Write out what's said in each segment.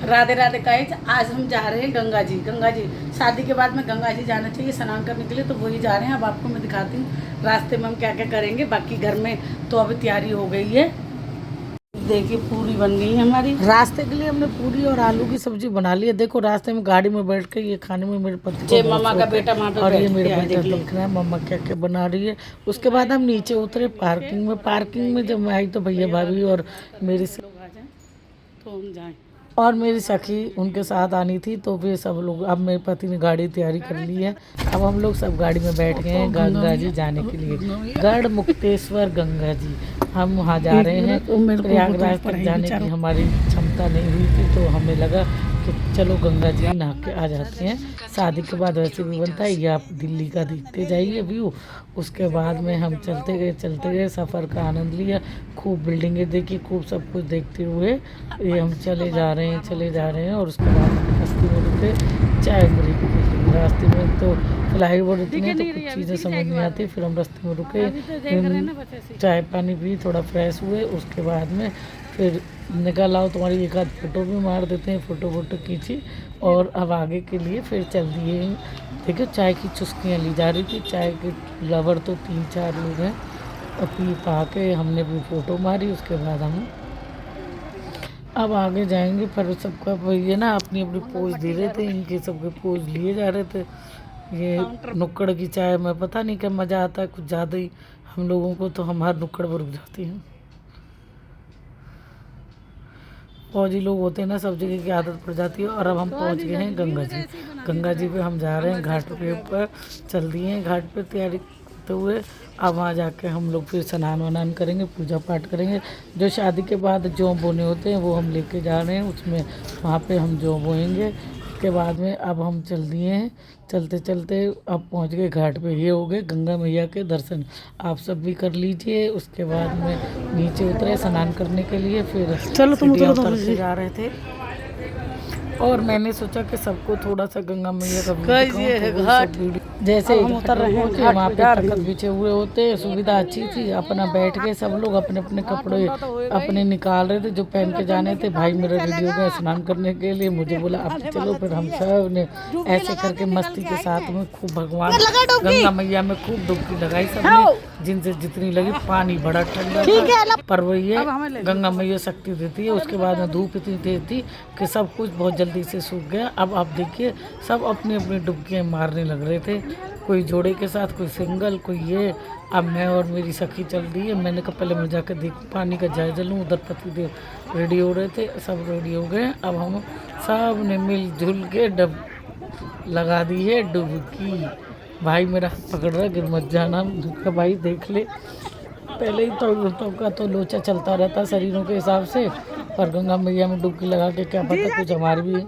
Radhe Radhe guys, आज हम जा रहे हैं गंगा जी। शादी के बाद में गंगा जी जाना चाहिए स्नान करने के लिए, तो वही जा रहे हैं। अब आपको मैं दिखाती हूँ रास्ते में हम क्या क्या करेंगे। बाकी घर में तो अभी तैयारी हो गई है, देखिए पूरी बन गई है हमारी। रास्ते के लिए हमने पूरी और आलू की सब्जी बना ली है। देखो रास्ते में गाड़ी में बैठ के ये खाने में मेरे पति को मामा का बेटा वहाँ पे और ये मेरे बेटा देख रहा है मम्मा क्या क्या बना रही है। उसके बाद हम नीचे उतरे पार्किंग में जब मैं आई तो भैया भाभी और मेरी लोग आ जाए तो हम जाएं। और मेरी सखी उनके साथ आनी थी, तो वे सब लोग, अब मेरे पति ने गाड़ी तैयारी कर ली है। अब हम लोग सब गाड़ी में बैठ गए हैं गंगा जी जाने के लिए। गढ़ मुक्तेश्वर गंगा जी हम वहाँ जा रहे हैं। प्रयागराज तक जाने की हमारी क्षमता नहीं हुई थी, तो हमें लगा कि चलो गंगा जी नहा के आ जाते हैं। शादी के बाद वैसे भी बनता है, ये आप दिल्ली का देखते जाइए व्यू। उसके बाद में हम चलते गए सफ़र का आनंद लिया। खूब बिल्डिंगें देखी, खूब सब कुछ देखते हुए ये हम चले जा रहे हैं। और उसके बाद रास्ते में रुके चाय ब्रेक के लिए। रास्ते में तो फ्लाईओवर इतने तो कुछ चीज़ें समझ नहीं आती। फिर हम रास्ते में रुके, चाय पानी पी, थोड़ा फ्रेश हुए। उसके बाद में फिर निकल आओ, तुम्हारी एक आध फ़ोटो भी मार देते हैं। फ़ोटो खींची और अब आगे के लिए फिर चल दिए। देखो चाय की चुस्कियाँ ली जा रही थी। चाय के लवर तो 3-4 लोग हैं। और पी पा के हमने भी फ़ोटो मारी। उसके बाद हम अब आगे जाएंगे। पर सबका ये ना अपनी पोज दे रहे थे, इनके सबके पोज लिए जा रहे थे। ये नुक्कड़ की चाय में पता नहीं क्या मज़ा आता है, कुछ ज़्यादा ही हम लोगों को, तो हम हर नुक्कड़ पर रुक जाती हैं। फौजी लोग होते हैं ना, सब जगह की आदत पड़ जाती है। और अब हम पहुंच गए हैं गंगा जी पे हम जा रहे हैं। घाट के ऊपर चल दिए हैं, घाट पे तैयारी करते हुए। अब वहाँ जाके हम लोग फिर स्नान वनान करेंगे, पूजा पाठ करेंगे। जो शादी के बाद जौ बोने होते हैं वो हम लेके जा रहे हैं, उसमें वहाँ पे हम जौ बोएंगे। उसके बाद में अब हम चल दिए हैं, चलते अब पहुँच गए घाट पे। ये हो गए गंगा मैया के दर्शन, आप सब भी कर लीजिए। उसके बाद में नीचे उतरे स्नान करने के लिए। फिर चलो तुम उतर के जा रहे थे, और मैंने सोचा कि सबको थोड़ा सा गंगा मैया का जैसे उतर रहे हैं वहाँ पे तख्त बिछे हुए होते, सुविधा अच्छी थी। अपना बैठ के सब लोग अपने अपने कपड़े अपने निकाल रहे थे जो पहन के जाने थे। भाई मेरा रेडी हो गया स्नान करने के लिए, मुझे बोला अब चलो। फिर हम सब ने ऐसे करके मस्ती के साथ में खूब भगवान गंगा मैया में खूब डुबकी लगाई सबने, जिनसे जितनी लगी। पानी बड़ा ठंडा, पर वही है गंगा मैया शक्ति देती है। उसके बाद में धूप इतनी तेज थी कि सब कुछ बहुत जल्दी से सूख गया। अब आप देखिए सब अपनी अपनी डुबकियाँ मारने लग रहे थे, कोई जोड़े के साथ, कोई सिंगल, कोई ये। अब मैं और मेरी सखी चल रही है। मैंने कहा पहले मैं जाकर देख पानी का जायजा लूँ। उधर पति देव रेडी हो रहे थे, सब रेडी हो गए। अब हम सब ने मिलजुल के डब लगा दी है डुबकी। भाई मेरा पकड़ रहा गिर मत जाना, भाई देख ले। पहले ही तो लोचा चलता रहता शरीरों के हिसाब से, पर गंगा मैया में डुबकी लगा के क्या पता कुछ हमारे भी।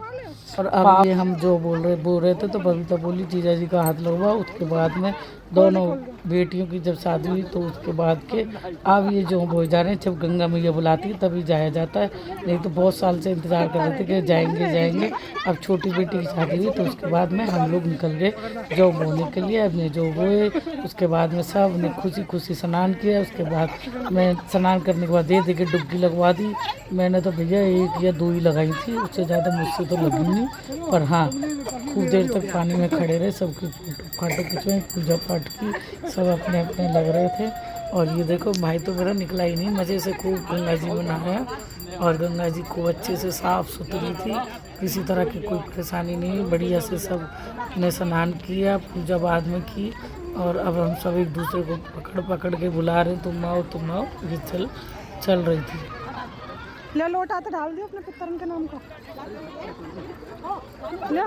और अब ये हम जो बोल रहे थे, तो बबीता बोली जीजा जी का हाथ लगवा। उसके बाद में दोनों बेटियों की जब शादी हुई तो उसके बाद के अब ये जो बोल जा रहे हैं, जब गंगा मैया बुलाती है तभी जाया जाता है। नहीं तो बहुत साल से इंतज़ार कर रहे थे कि जाएंगे। अब छोटी बेटी की शादी हुई तो उसके बाद में हम लोग निकल गए जौ बोने के लिए। अपने जौ बोए, उसके बाद में सब ने खुशी स्नान किया। उसके बाद मैं स्नान करने के बाद दे के डुबकी लगवा दी। मैंने तो भैया 1 या 2 ही लगाई थी, उससे ज़्यादा मुझसे तो लगी नहीं। पर हाँ खूब देर तक पानी में खड़े रहे, सबकी फोटो खिंचवाई, पूजा पाठ की, सब अपने अपने लग रहे थे। और ये देखो भाई तो मेरा निकला ही नहीं, मज़े से खूब गंगा जी में नहाया। और गंगा जी को अच्छे से साफ़ सुथरी थी, किसी तरह की कोई परेशानी नहीं, बढ़िया से सब ने स्नान किया, पूजा बाद में की। और अब हम सब एक दूसरे को पकड़ के बुला रहे, तुम आओ। ये चल रही थी। ले लोटा तो डाल दियो अपने पुत्रन के नाम का। ले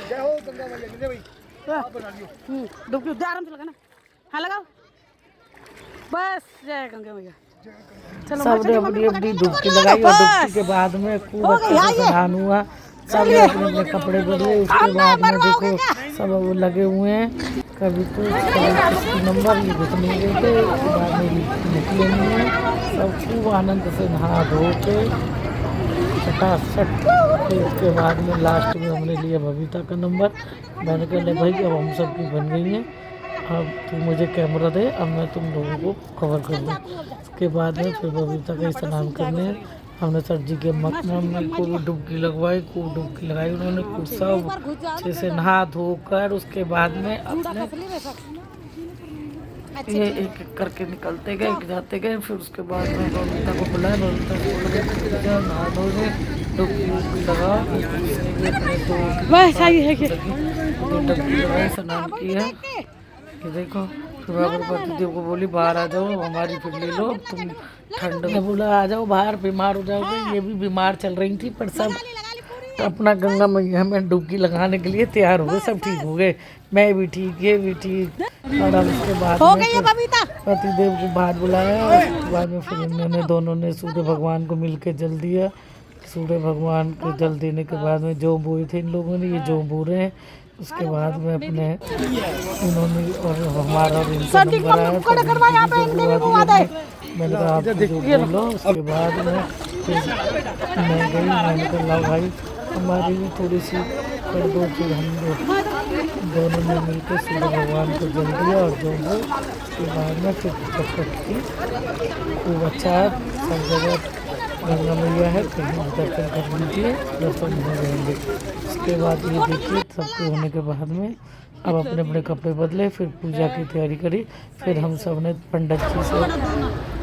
जय हो गंगा मैया की, भाई डुबकी आराम से लगा ना। हाँ लगाओ बस। जय गंगा मैया। सबने अपनी डुबकी लगाई। और डुबकी के बाद में खूब अच्छे से स्नान हुआ, सब अपने अपने कपड़े बदले। उसके बाद में देखो सब वो लगे हुए हैं, कभी तो नंबर ये घुस नहीं गए थे। उसके बाद में निकले नहीं हैं, सब खूब आनंद से नहा धो के फटाफट। फिर उसके बाद में लास्ट में हमने लिया बबीता का नंबर। मैंने कहा ले भाई अब हम सब की बन गई हैं, अब तू मुझे कैमरा दे, अब मैं तुम लोगों को कवर करूँ। उसके बाद में फिर बबीता का स्नान करने हमने सर जी के मकबरे में खूब डुबकी लगवाई, खूब डुबकी लगाई उन्होंने, खूब सब अच्छे से नहा धोकर उसके बाद में अपने ये एक एक करके निकलते गए, जाते गए। फिर उसके बाद में बबीता को बुलाया, बबीता को बोला नहा धो ले, डुबकी उबकी लगा, डुबकी लगाई, स्नान किया। ये देखो फिर मैं पतिदेव को बोली बाहर आ जाओ, हमारी फिर ले लो, तुम ठंड में बोला आ जाओ बाहर, बीमार हो जाओगे। ये भी बीमार चल रही थी, पर सब अपना गंगा मैया में डुबकी लगाने के लिए तैयार हो गए, सब ठीक हो गए, मैं भी ठीक, ये भी ठीक। और अब उसके बाद में पतिदेव को बाहर बुलाया, उसके बाद में फिर इन्होंने दोनों ने सूर्य भगवान को मिल के जल दिया। सूर्य भगवान को जल देने के बाद में जो बोए थे इन लोगों ने, ये जो बो रहे हैं। उसके बाद में अपने इन्होंने और हमारा और इनका नंबर आया, मैंने कहा आप जो बोलो। उसके बाद में फिर मैं गई, मैंने कहा लाओ भाई हमारी भी थोड़ी सी कर दो। फिर हम दोनों ने मिलकर सूर्य भगवान को जल दिया और जो वो उसके बाद में फिर की खूब अच्छा है, सब जगह गंगा मैया है, कहीं दर्शन कर लीजिए, दर्शन हो जाएंगे। उसके बाद ये देखिए सबके होने के बाद में अब अपने अपने कपड़े बदले, फिर पूजा की तैयारी करी। फिर हम सब ने पंडित जी से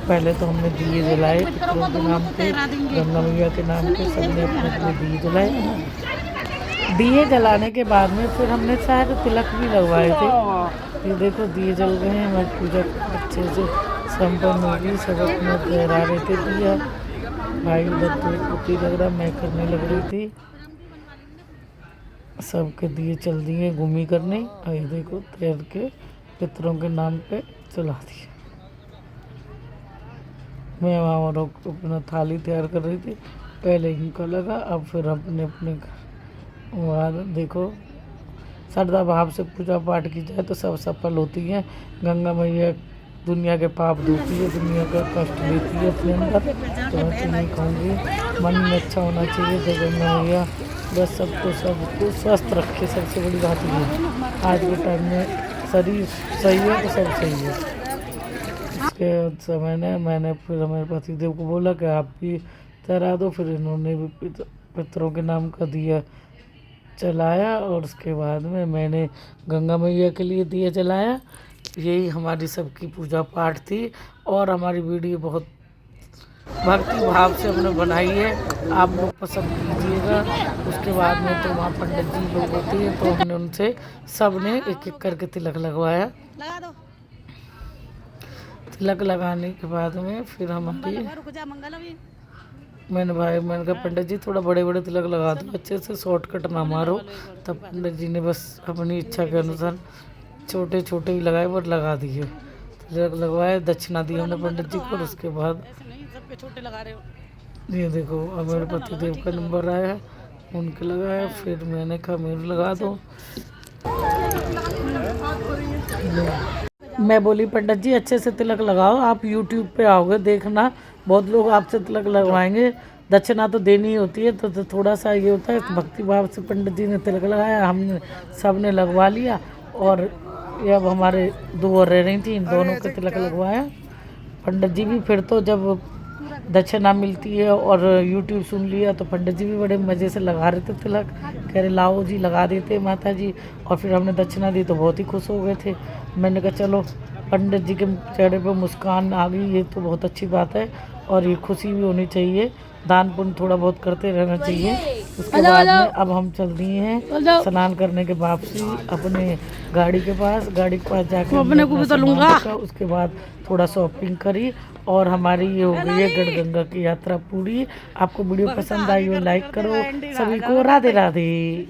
पहले तो हमने दिए जलाए पितरों के नाम पे, गंगा मैया के नाम पे, सबने अपने अपने दिए जलाए। दिए जलाने के बाद में फिर हमने शायद तिलक भी लगवाए थे। ये देखो दिए जल गए हैं, मैं पूजा अच्छे से संपन्न होगी, सब अपने लहरा रहे थे दिया। भाई उधर तो कुत्ती लग रहा, मैं करने लग रही थी, सबके दिए चल दिए घूमी करने। और ये देखो तैर के पितरों के नाम पे चला दिया। मैं वहाँ और अपना थाली तैयार कर रही थी, पहले इनका लगा, अब फिर अपने अपने वहाँ देखो श्रद्धा भाव से पूजा पाठ की जाए तो सब सफल होती है। गंगा मैया दुनिया के पाप धोती है, दुनिया का कष्ट लेती है अपने अंदर, तो मैं नहीं कहूँगी। मन में अच्छा होना चाहिए, जय गंगा मैया बस सबको स्वस्थ रखे, सबसे बड़ी बात ये है। आज के टाइम में शरीर सही है तो सब सही है। इसके समय मैंने फिर हमारे पतिदेव को बोला कि आप भी तैरा दो, फिर इन्होंने भी पितरों के नाम का दिया जलाया। और उसके बाद में मैंने गंगा मैया के लिए दिया जलाया। यही हमारी सबकी पूजा पाठ थी और हमारी वीडियो बहुत भक्ति भाव से हमने बनाई है, आप लोग पसंद कीजिएगा। उसके बाद में तो वहाँ पंडित जी लोग होते हैं, तो हमने उनसे सब ने एक एक करके तिलक लगवाया। तिलक लगाने के बाद में फिर हमारी मैंने कहा पंडित जी थोड़ा बड़े बड़े तिलक लगा दो, अच्छे से शॉर्टकट ना मारो। तब पंडित जी ने बस अपनी इच्छा के अनुसार छोटे छोटे ही लगाए पर लगा दिए, तिलक लगवाए, दक्षिणा दी हमने पंडित जी को। उसके बाद ये देखो अब मेरे पतिदेव का नंबर आया है, उनके लगाया, फिर मैंने कहा मेरे लगा दो। मैं बोली पंडित जी अच्छे से तिलक लगाओ, आप YouTube पे आओगे देखना, बहुत लोग आपसे तिलक लगवाएंगे, दक्षिणा तो देनी ही होती है, तो थोड़ा सा ये होता है भक्ति भाव से। पंडित जी ने तिलक लगाया, हमने सब ने लगवा लिया। और ये अब हमारे दो और रह रही थी, इन दोनों के तिलक लगवाया। पंडित जी भी फिर तो जब दक्षिणा मिलती है और YouTube सुन लिया तो पंडित जी भी बड़े मज़े से लगा रहे थे तिलक, कह रहे लाओ जी लगा देते माता जी। और फिर हमने दक्षिणा दी तो बहुत ही खुश हो गए थे। मैंने कहा चलो पंडित जी के चेहरे पर मुस्कान आ गई, ये तो बहुत अच्छी बात है और ये खुशी भी होनी चाहिए, दान पुण्य थोड़ा बहुत करते रहना चाहिए। उसके बाद में अब हम चल दिए हैं स्नान करने के वापसी अपने गाड़ी के पास जाके अपने को भी तो लूँगा। उसके बाद थोड़ा शॉपिंग करी और हमारी ये हो गई है गढ़गंगा की यात्रा पूरी। आपको वीडियो पसंद आई हो लाइक करो, सभी को राधे राधे।